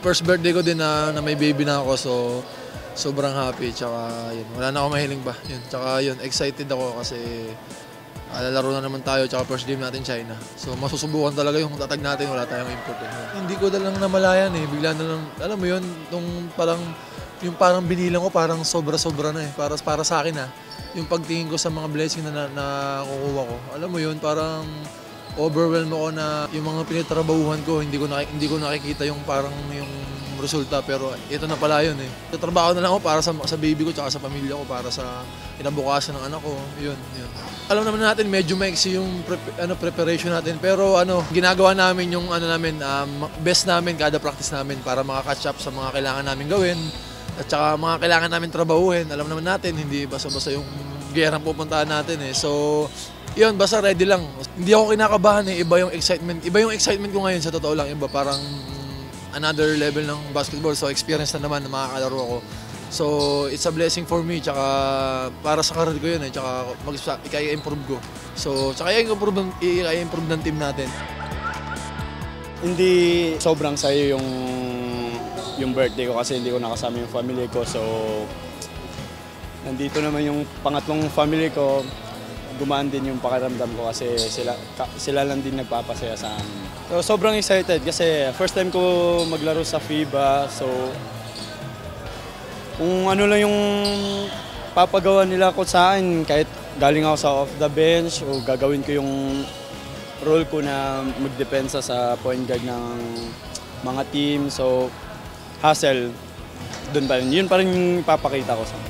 first birthday ko din na may baby na ako, so sobrang happy. Tsaka yun, wala na ako mahiling ba. Yun, tsaka yun, excited ako kasi lalaro na naman tayo, tsaka first game natin China. So masusubukan talaga yung tatag natin, wala tayong import. Hindi ko na lang namalayan bigla na lang, alam mo yun, yung parang binilang ko parang sobra-sobra na para sa akin yung pagtingin ko sa mga blessing na nakukuha ko. Alam mo yun, parang overwhelm ako na yung mga pinitrabahuhan ko, hindi ko nakikita yung parang yung resulta, pero ito na pala yun Tatrabaho na lang ako para sa baby ko tsaka sa pamilya ko, para sa kinabukasan ng anak ko. Yun. Alam naman natin medyo maiksi yung preparation natin, pero ginagawa namin yung best namin kada practice namin para maka-catch up sa mga kailangan namin gawin at saka mga kailangan namin trabahuhin. Alam naman natin hindi basta-basta yung gerang pupuntahan natin So, yun, basta ready lang. Hindi ako kinakabahan Iba yung excitement ko ngayon, sa totoo lang. Iba parang another level ng basketball. So, experience na naman na makakakalaro ako. So, it's a blessing for me. Tsaka para sa career ko yun Tsaka i-improve ko. So, tsaka i-improve ng team natin. Hindi sobrang sayo yung birthday ko kasi hindi ko nakasama yung family ko. So, nandito naman yung pangatlong family ko. Gumaan din yung pakiramdam ko kasi sila lang din nagpapasaya sa amin. So, sobrang excited kasi first time ko maglaro sa FIBA. So, kung ano lang yung papagawa nila ko sa akin, kahit galing ako sa off the bench o gagawin ko yung role ko na magdepensa sa point guard ng mga team. So, hustle, doon pa rin. Yun pa rin yung papakita ko sa